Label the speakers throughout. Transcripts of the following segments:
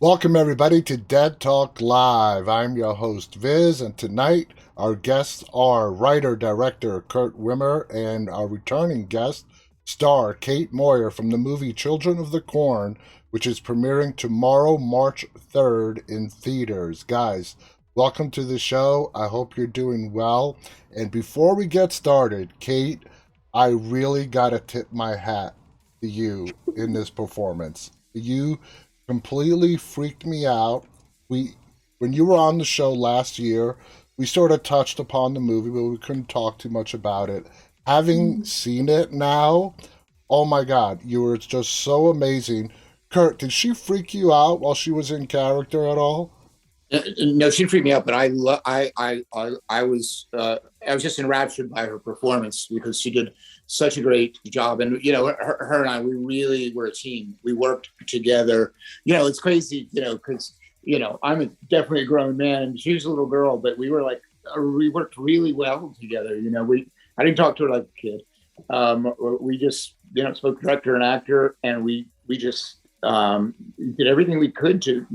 Speaker 1: Welcome, everybody, to Dead Talk Live. I'm your host, Viz, and tonight our guests are writer director Kurt Wimmer and our returning guest, star Kate Moyer from the movie Children of the Corn, which is premiering tomorrow, March 3rd, in theaters. Guys, welcome to the show. I hope you're doing well. And before we get started, Kate, I really got to tip my hat to you in this performance. You completely freaked me out. We when you were on the show last year, we sort of touched upon the movie, but we couldn't talk too much about it. Having
Speaker 2: Mhm.
Speaker 1: seen it now, oh my god, you were just so amazing. Kurt, did she freak you out while she was in character at all?
Speaker 2: No, she freaked me out, but I was just enraptured by her performance because she did such a great job. And her and I, we really were a team. We worked together. It's crazy. Because definitely a grown man, and she was a little girl, but we worked really well together. I didn't talk to her like a kid. We just spoke director and actor, and we just did everything we could to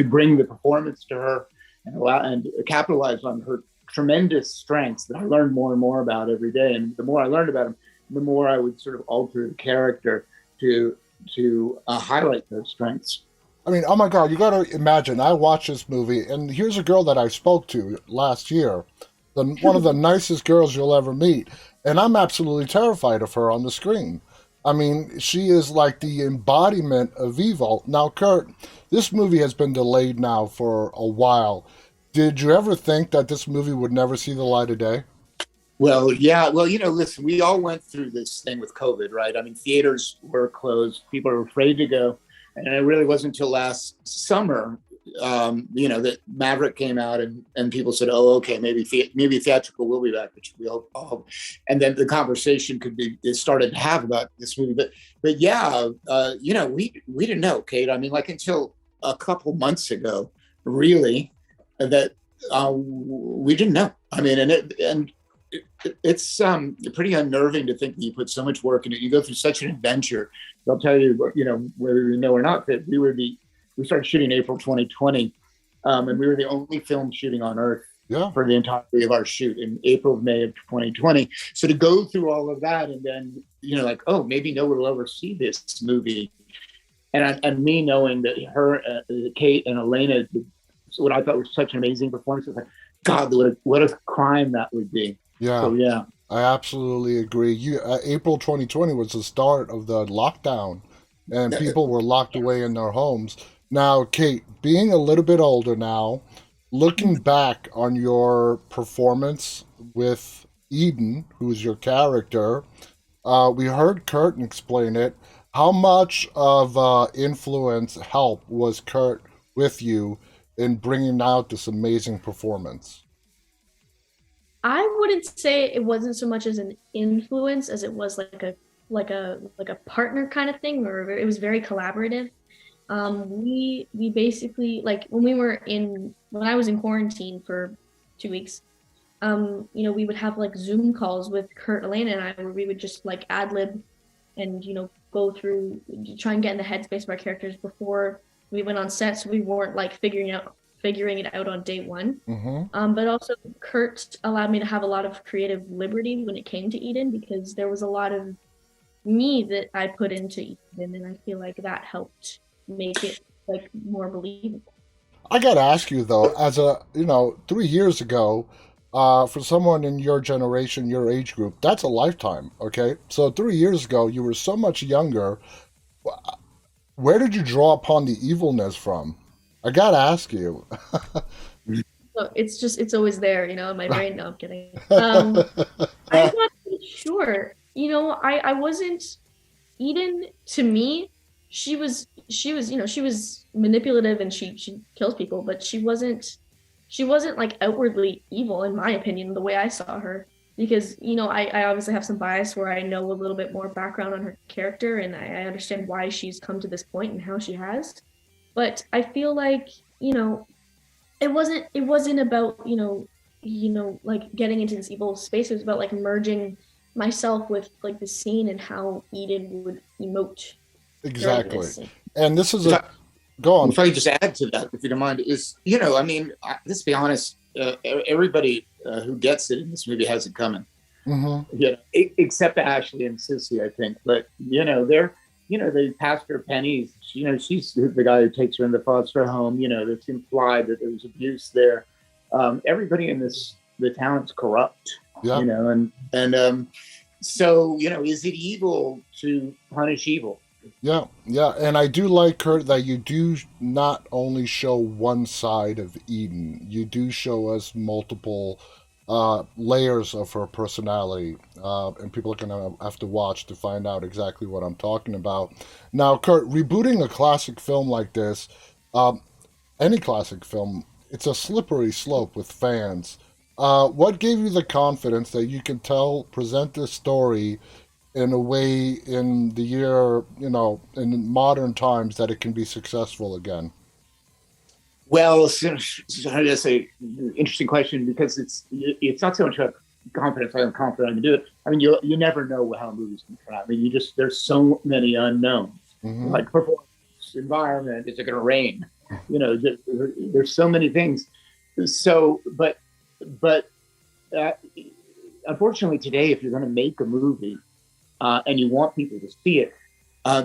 Speaker 2: bring the performance to her and capitalize on her tremendous strengths that I learned more and more about every day. And the more I learned about them, the more I would sort of alter the character to highlight those strengths.
Speaker 1: I mean, oh my god, you gotta imagine. I watched this movie, and here's a girl that I spoke to last year, one of the nicest girls you'll ever meet, and I'm absolutely terrified of her on the screen. I mean, she is like the embodiment of evil. Now, Kurt, this movie has been delayed now for a while. Did you ever think that this movie would never see the light of day?
Speaker 2: Well, yeah. Well, listen, we all went through this thing with COVID, right? I mean, theaters were closed. People were afraid to go. And it really wasn't until last summer, that Maverick came out and people said, oh, okay, maybe theatrical will be back, which we all. And then the conversation it started to have about this movie. But yeah, we didn't know, Kate. I mean, like until a couple months ago, really, that we didn't know. I mean, it's pretty unnerving to think that you put so much work in it. You go through such an adventure. I'll tell you, whether you know or not, that we started shooting April 2020, and we were the only film shooting on Earth
Speaker 1: Yeah.
Speaker 2: for the entirety of our shoot in April, May of 2020. So to go through all of that and then, like, oh, maybe no one will ever see this movie. And me knowing that Kate and Elena, what I thought was such an amazing performance, was like, God, what a crime that would be.
Speaker 1: Yeah,
Speaker 2: So yeah,
Speaker 1: I absolutely agree. April 2020 was the start of the lockdown, and people were locked away in their homes. Now, Kate, being a little bit older now, looking back on your performance with Eden, who's your character, we heard Kurt explain it. How much of influence, help was Kurt with you in bringing out this amazing performance?
Speaker 2: I wouldn't say it wasn't so much as an influence as it was like a partner kind of thing, or it was very collaborative. We basically, like, when I was in quarantine for 2 weeks. We would have like Zoom calls with Kurt, Elena, and I, where we would just like ad lib and go through, try and get in the headspace of our characters before we went on set, so we weren't like figuring it out on day one.
Speaker 1: Mm-hmm.
Speaker 2: But also Kurt allowed me to have a lot of creative liberty when it came to Eden, because there was a lot of me that I put into Eden, and I feel like that helped make it like more believable.
Speaker 1: I gotta ask you though, as 3 years ago, for someone in your generation, your age group, that's a lifetime. Okay, so 3 years ago, you were so much younger. Where did you draw upon the evilness from? I gotta ask you.
Speaker 2: So it's always there, in my brain. No, I'm kidding. I'm not really sure. I wasn't Eden to me. She was manipulative, and she kills people, but she wasn't like outwardly evil in my opinion, the way I saw her. Because I obviously have some bias where I know a little bit more background on her character, and I understand why she's come to this point and how she has. But I feel like, it wasn't about, like getting into this evil space. It was about like merging myself with like the scene and how Eden would emote during
Speaker 1: Exactly.
Speaker 2: this scene.
Speaker 1: And this is a
Speaker 2: Yeah.
Speaker 1: Go on.
Speaker 2: if I could just add to that, if you don't mind, is, I mean, let's be honest, everybody who gets it in this movie has it coming.
Speaker 1: Hmm.
Speaker 2: Except Ashley and Sissy, I think. But the pastor Penny's, she's the guy who takes her in the foster home. It's implied that there was abuse there. Everybody in the town's corrupt.
Speaker 1: Yeah.
Speaker 2: So is it evil to punish evil?
Speaker 1: Yeah, yeah, and I do like, Kurt, that you do not only show one side of Eden. You do show us multiple layers of her personality, and people are gonna have to watch to find out exactly what I'm talking about. Now, Kurt, rebooting a classic film like this, um, any classic film, it's a slippery slope with fans. What gave you the confidence that you can present this story in a way in the year, in modern times that it can be successful again?
Speaker 2: Well, how do I say? Interesting question, because it's not so much about confidence. I'm confident I can do it. I mean, you never know how a movie's going to turn out. I mean, there's so many unknowns,
Speaker 1: Hmm.
Speaker 2: like performance, environment. Is it going to rain? There's so many things. So, but uh, unfortunately, today, if you're going to make a movie and you want people to see it,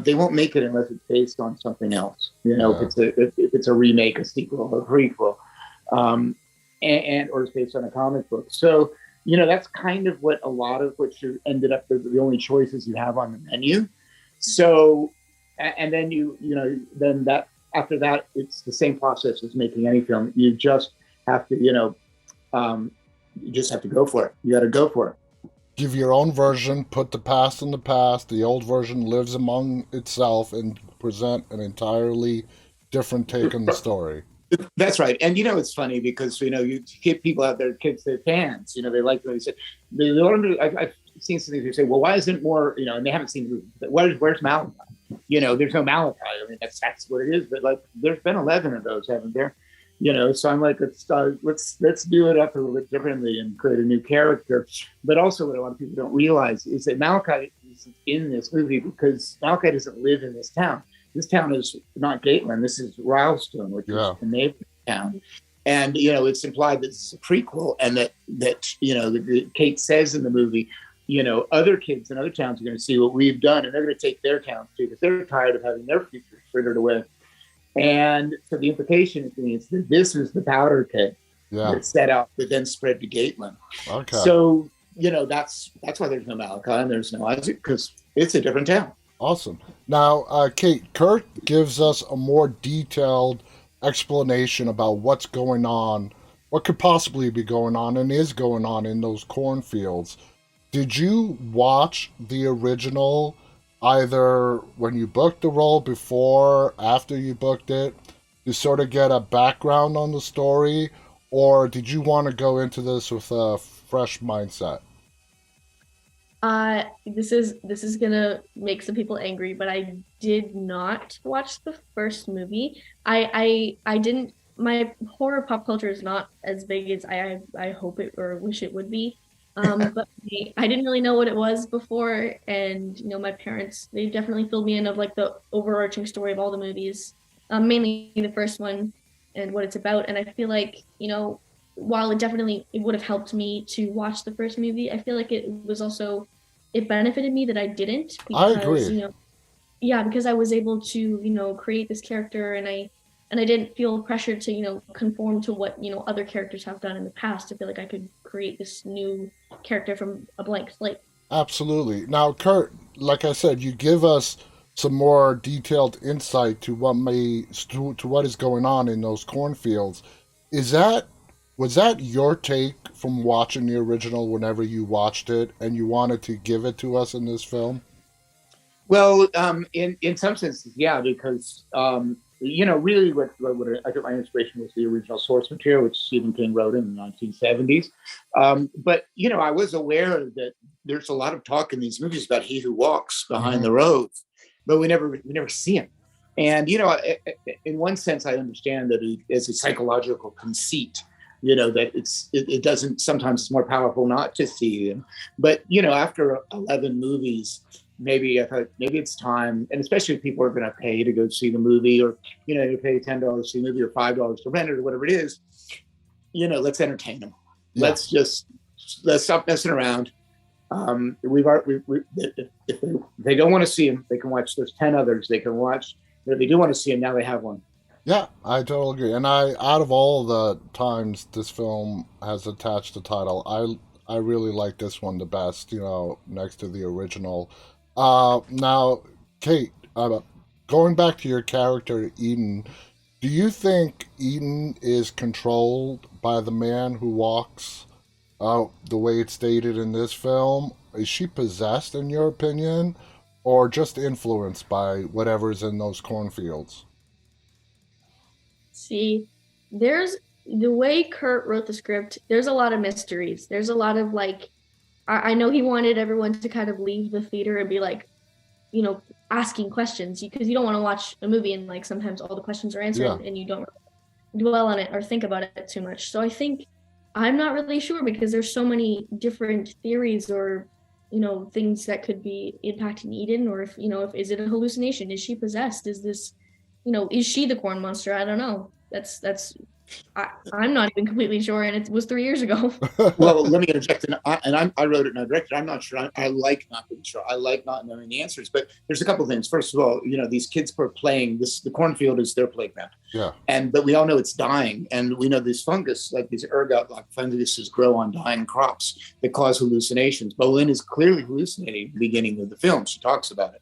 Speaker 2: they won't make it unless it's based on something else.
Speaker 1: Yeah.
Speaker 2: If it's a remake, a sequel, a prequel, or it's based on a comic book. So that's kind of what a lot of what you ended up the only choices you have on the menu. So, and then then that after that, it's the same process as making any film. You just have to you just have to go for it. You got to go for it.
Speaker 1: Give your own version, put the past in the past, the old version lives among itself, and present an entirely different take on the story.
Speaker 2: That's right. And it's funny because you get people out there, kids, they're fans. They like what they say. I've seen some things who say, well, why isn't more? And they haven't seen the movie. Where's Malachi? There's no Malachi. I mean, that's what it is. But like, there's been 11 of those, haven't there? So I'm like, let's do it up a little bit differently and create a new character. But also, what a lot of people don't realize is that Malachi is in this movie because Malachi doesn't live in this town. This town is not Gatland. This is Rylestone, which is a neighboring town. And it's implied that it's a prequel, and that Kate says in the movie, other kids in other towns are going to see what we've done, and they're going to take their towns too because they're tired of having their futures frittered away. And so the implication is that this was the powder keg that set out, that then spread to Gatland.
Speaker 1: Okay.
Speaker 2: So that's why there's no Malachi and there's no Isaac, because it's a different town.
Speaker 1: Awesome. Now, Kate, Kurt gives us a more detailed explanation about what's going on, what could possibly be going on, and is going on in those cornfields. Did you watch the original either when you booked the role, before, after you booked it, to sort of get a background on the story, or did you want to go into this with a fresh mindset?
Speaker 3: This is gonna make some people angry, but I did not watch the first movie. I didn't. My horror pop culture is not as big as I hope it or wish it would be. But I didn't really know what it was before, and my parents, they definitely filled me in of like the overarching story of all the movies, mainly the first one and what it's about. And I feel like while it would have helped me to watch the first movie, I feel like it benefited me that I didn't,
Speaker 1: I
Speaker 3: because
Speaker 1: agree.
Speaker 3: yeah, because I was able to create this character, and I didn't feel pressured to conform to what other characters have done in the past. I feel like I could create this new character from a blank slate.
Speaker 1: Absolutely. Now, Kurt, like I said, you give us some more detailed insight to what is going on in those cornfields. Is that Was that your take from watching the original whenever you watched it, and you wanted to give it to us in this film?
Speaker 2: Well, in some senses, yeah, because really, what I took my inspiration was the original source material, which Stephen King wrote in the 1970s. But I was aware that there's a lot of talk in these movies about he who walks behind
Speaker 1: Mm-hmm.
Speaker 2: the roads, but we never see him. And in one sense, I understand that it's a psychological conceit. That it doesn't, sometimes it's more powerful not to see him. But after 11 movies, maybe I thought maybe it's time, and especially if people are going to pay to go see the movie, or you pay $10 to see the movie or $5 to rent it or whatever it is. Let's entertain them.
Speaker 1: Yeah.
Speaker 2: Let's stop messing around. If they don't want to see them, they can watch. There's 10 others they can watch. But if they do want to see them, now they have one.
Speaker 1: Yeah, I totally agree. And out of all the times this film has attached the title, I really like this one the best. Next to the original. Now, Kate, going back to your character Eden, do you think Eden is controlled by the man who walks the way it's stated in this film? Is she possessed, in your opinion, or just influenced by whatever's in those cornfields?
Speaker 3: See, there's the way Kurt wrote the script, there's a lot of mysteries. There's a lot of like, I know he wanted everyone to kind of leave the theater and be like, asking questions, because you don't want to watch a movie and like sometimes all the questions are answered and you don't dwell on it or think about it too much. So I think I'm not really sure, because there's so many different theories or things that could be impacting Eden, or if is it a hallucination? Is she possessed? Is this is she the corn monster? I don't know. I'm not even completely sure, and it was 3 years ago.
Speaker 2: Well, let me interject, I wrote it and I directed. I'm not sure. I like not being sure. I like not knowing the answers. But there's a couple of things. First of all, these kids were playing this. The cornfield is their playground.
Speaker 1: Yeah.
Speaker 2: But we all know it's dying, and we know this fungus, like these ergot-like funguses, grow on dying crops that cause hallucinations. Bolin is clearly hallucinating at the beginning of the film. She talks about it.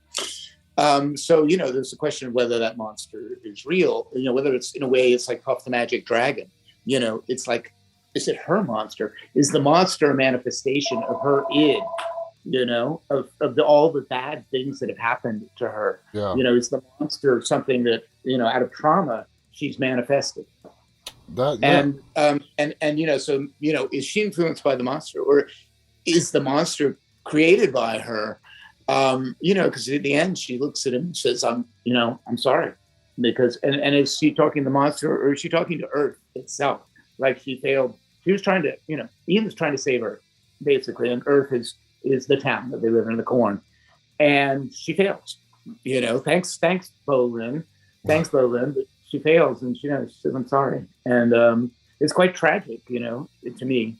Speaker 2: So, there's the question of whether that monster is real, whether it's in a way, it's like Puff the Magic Dragon, it's like, is it her monster? Is the monster a manifestation of her id, of all the bad things that have happened to her?
Speaker 1: Yeah.
Speaker 2: Is the monster something that, out of trauma, she's manifested?
Speaker 1: That, yeah.
Speaker 2: So, is she influenced by the monster, or is the monster created by her? Because at the end she looks at him and says, I'm sorry. Because, and is she talking to the monster, or is she talking to Earth itself? Like she failed. She was trying to, Ian was trying to save Earth, basically. And Earth is the town that they live in, the corn. And she fails, thanks, Bolin. Thanks, Bolin. But she fails, and she says, I'm sorry. And it's quite tragic, to me.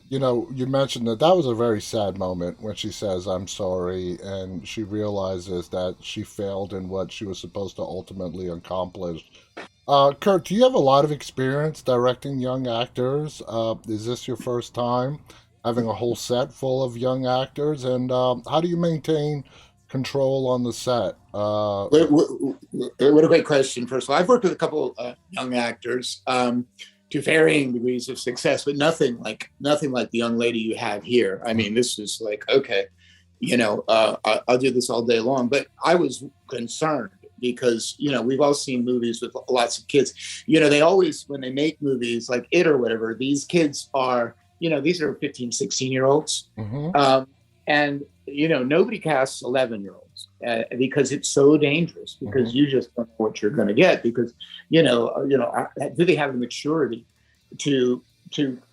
Speaker 1: You mentioned that was a very sad moment when she says, I'm sorry, and she realizes that she failed in what she was supposed to ultimately accomplish. Kurt, do you have a lot of experience directing young actors? Is this your first time having a whole set full of young actors? And how do you maintain control on the set?
Speaker 2: What a great question. First of all, I've worked with a couple young actors. To varying degrees of success, but nothing like the young lady you have here. I mean, this is like, okay, I'll do this all day long. But I was concerned because, we've all seen movies with lots of kids. They always, when they make movies like It or whatever, these kids are, these are 15, 16-year-olds.
Speaker 1: Mm-hmm.
Speaker 2: And, nobody casts 11-year-olds because it's so dangerous, because you just don't know what you're going to get, because, do they have the maturity to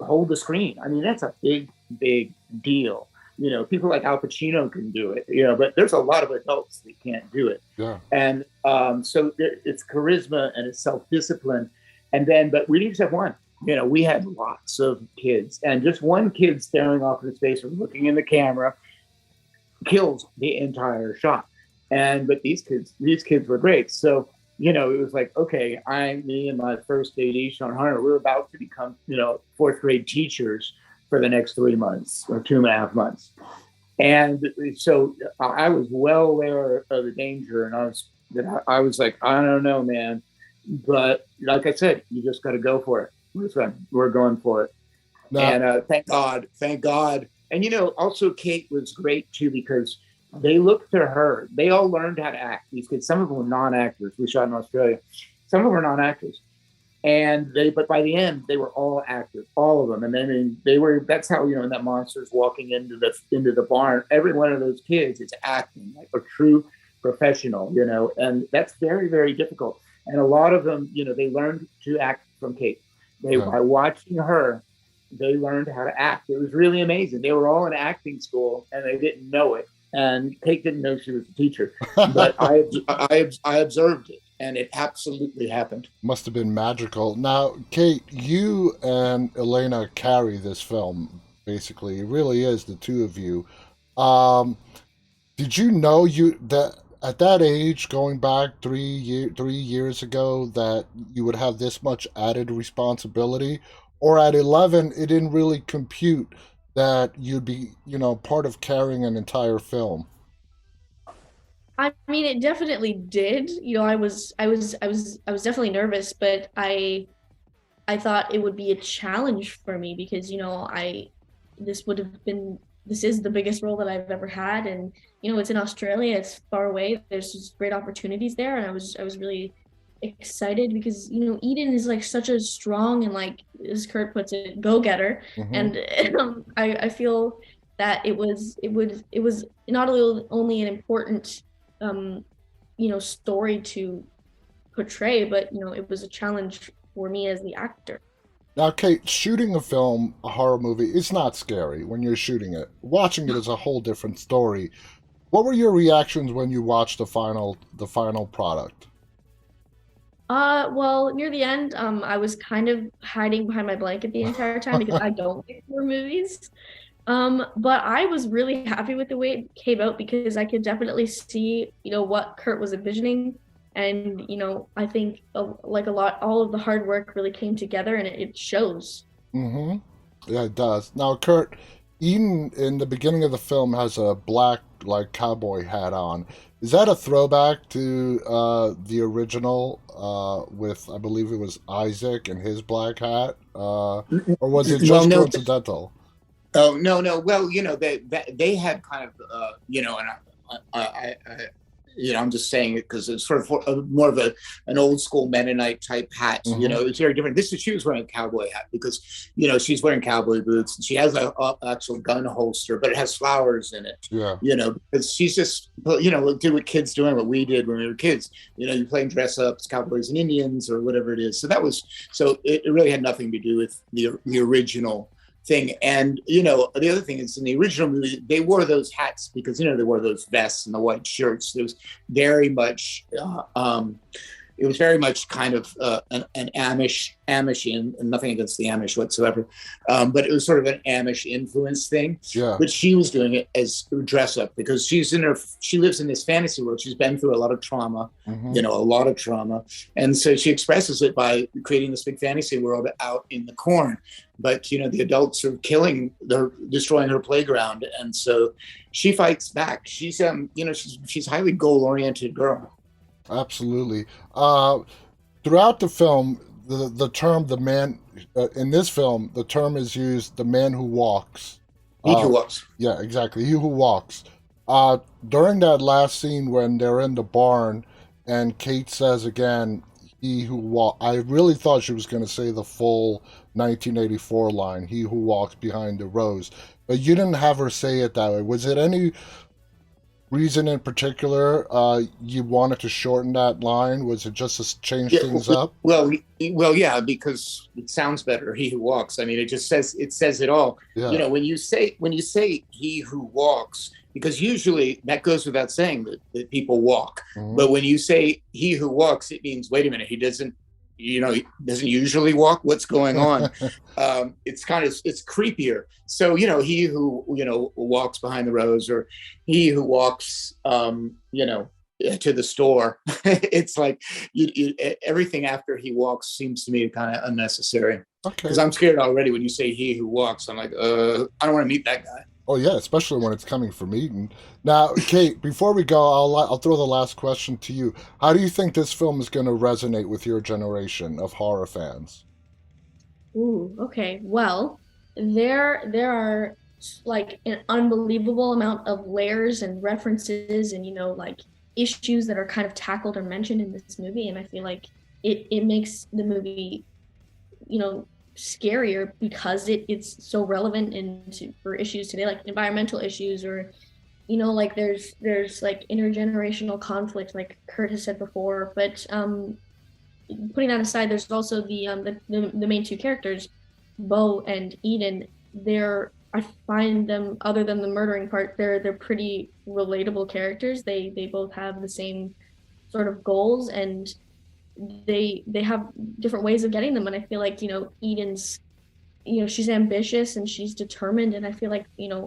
Speaker 2: hold the screen? I mean, that's a big, big deal. People like Al Pacino can do it, but there's a lot of adults that can't do it.
Speaker 1: Yeah.
Speaker 2: And so it's charisma and it's self-discipline. But we just have one. We had lots of kids, and just one kid staring off into space or looking in the camera kills the entire shot. But these kids were great. So, it was like, okay, me and my first AD, Sean Hunter, we're about to become, fourth grade teachers for the next 3 months or 2.5 months. And so I was well aware of the danger, and I was like, I don't know, man. But like I said, you just got to go for it. We're going for it. No. And thank God. And, also Kate was great too, because they looked to her. They all learned how to act. These kids, some of them were non-actors. We shot in Australia. Some of them were non-actors. But by the end, they were all actors, all of them. And then that's how, in that monster's walking into the barn, every one of those kids is acting like a true professional, and that's very, very difficult. And a lot of them, they learned to act from Kate. By watching her, they learned how to act. It was really amazing. They were all in acting school and they didn't know it. and Kate didn't know she was a teacher, but I observed it, and it absolutely happened.
Speaker 1: Must have been magical. Now, Kate, you and Elena carry this film. Basically, it really is the two of you. Um, did you know you that at that age, going back 3 years ago, that you would have this much added responsibility? Or at 11, it didn't really compute that you'd be, part of carrying an entire film.
Speaker 3: I mean, it definitely did. I was definitely nervous, but I thought it would be a challenge for me because, this would have been, this is the biggest role that I've ever had. And, it's in Australia, it's far away. There's just great opportunities there. And I was really excited because, Eden is like such a strong and like, as Kurt puts it, go-getter.
Speaker 1: Hmm.
Speaker 3: And I feel that it was not only an important, um, story to portray, but, it was a challenge for me as the actor.
Speaker 1: Now, Kate, shooting a film, a horror movie, it's not scary when you're shooting it. Watching it is a whole different story. What were your reactions when you watched the final product?
Speaker 3: Well, near the end, I was kind of hiding behind my blanket the entire time because I don't like horror movies. But I was really happy with the way it came out because I could definitely see, what Kurt was envisioning. And, I think like a lot, all of the hard work really came together and it shows.
Speaker 1: Hmm. Yeah, it does. Now, Kurt, Eden in the beginning of the film has a black like cowboy hat on. Is that a throwback to the original with I believe it was Isaac and his black hat, or was it
Speaker 2: Well,
Speaker 1: just
Speaker 2: no,
Speaker 1: coincidental?
Speaker 2: oh no, no. Well, they had kind of, and I'm just saying it because it's sort of more of an old school Mennonite type hat.
Speaker 1: Hmm.
Speaker 2: It's very different. She was wearing a cowboy hat because she's wearing cowboy boots and she has a actual gun holster, but it has flowers in it.
Speaker 1: Yeah.
Speaker 2: Because she's just do what kids doing what we did when we were kids. You playing dress ups, cowboys and Indians or whatever it is. So it really had nothing to do with the original thing. And the other thing is in the original movie they wore those hats because they wore those vests and the white shirts. It was very much it was very much kind of an Amish and nothing against the Amish whatsoever, but it was sort of an Amish influence thing.
Speaker 1: Yeah.
Speaker 2: But she was doing it as dress up because she lives in this fantasy world. She's been through a lot of trauma,
Speaker 1: Hmm.
Speaker 2: a lot of trauma, and so she expresses it by creating this big fantasy world out in the corn. But the adults are they're destroying her playground, and so she fights back. She's highly goal oriented girl.
Speaker 1: Absolutely. Throughout the film, the term "the man" in this film, the term is used, "the man who walks."
Speaker 2: He who
Speaker 1: Uh,
Speaker 2: walks.
Speaker 1: yeah, exactly. He who walks. During that last scene when they're in the barn, and Kate says again, "He who walk." I really thought she was going to say the full 1984 line, "He who walks behind the rose," but you didn't have her say it that way. Was it any reason in particular you wanted to shorten that line? Was it just to change
Speaker 2: Yeah,
Speaker 1: things up?
Speaker 2: yeah, because it sounds better. He who walks. I mean, it says it all.
Speaker 1: Yeah.
Speaker 2: When you say he who walks, because usually that goes without saying that people walk.
Speaker 1: Hmm.
Speaker 2: But when you say he who walks, it means wait a minute, he doesn't usually walk. What's going on? It's creepier. So he who walks behind the rose, or he who walks to the store. It's like everything after he walks seems to me kind of unnecessary
Speaker 1: Okay.
Speaker 2: because I'm scared already when you say he who walks. I'm like, I don't want to meet that guy.
Speaker 1: Oh yeah, especially when it's coming from Eden. Now, Kate, before we go, I'll throw the last question to you. How do you think this film is going to resonate with your generation of horror fans?
Speaker 3: Ooh, okay. Well, there are like an unbelievable amount of layers and references and like issues that are kind of tackled or mentioned in this movie, and I feel like it makes the movie you know scarier because it's so relevant into for issues today, like environmental issues, or like there's like intergenerational conflict, like Kurt has said before. But putting that aside, there's also the main two characters, Bo and Eden. They're I find them, other than the murdering part, they're pretty relatable characters. They both have the same sort of goals, and they have different ways of getting them. And I feel like, Eden's, she's ambitious and she's determined, and I feel like,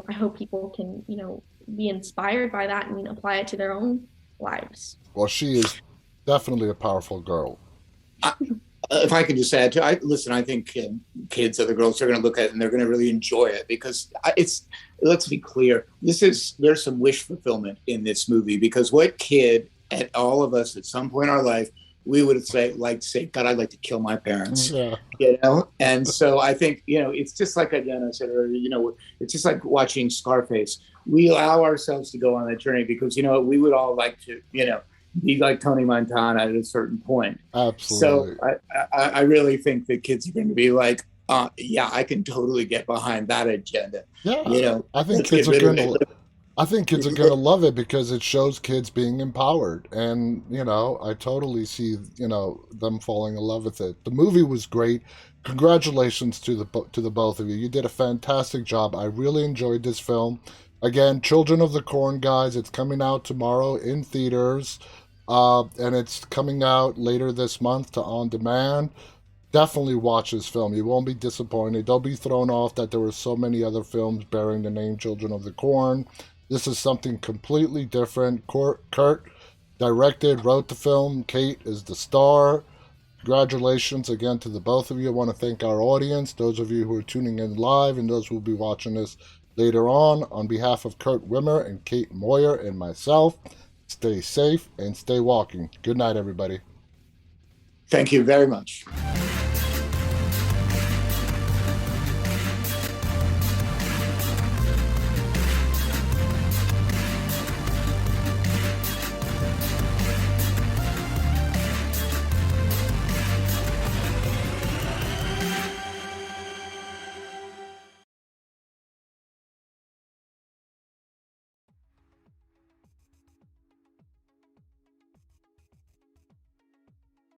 Speaker 3: I hope people can, be inspired by that and apply it to their own lives.
Speaker 1: Well, she is definitely a powerful girl.
Speaker 2: I, if I can just add to, listen, I think kids, other girls, are going to look at it and they're going to really enjoy it because it's. Let's be clear, there's some wish fulfillment in this movie, because what kid, at all of us at some point in our life, we would say, God, I'd like to kill my parents.
Speaker 1: Yeah.
Speaker 2: And so I think, it's just like, again, I said earlier, it's just like watching Scarface. We allow ourselves to go on that journey because, we would all like to, be like Tony Montana at a certain point.
Speaker 1: Absolutely.
Speaker 2: So I really think that kids are going to be like, yeah, I can totally get behind that agenda.
Speaker 1: Yeah. I think kids are going to love it because it shows kids being empowered. And, I totally see, them falling in love with it. The movie was great. Congratulations to the both of you. You did a fantastic job. I really enjoyed this film. Again, Children of the Corn, guys, it's coming out tomorrow in theaters. And it's coming out later this month to on demand. Definitely watch this film. You won't be disappointed. Don't be thrown off that there were so many other films bearing the name Children of the Corn. This is something completely different. Kurt directed, wrote the film. Kate is the star. Congratulations again to the both of you. I want to thank our audience, those of you who are tuning in live and those who will be watching this later on. On behalf of Kurt Wimmer and Kate Moyer and myself, stay safe and stay walking. Good night, everybody.
Speaker 2: Thank you very much.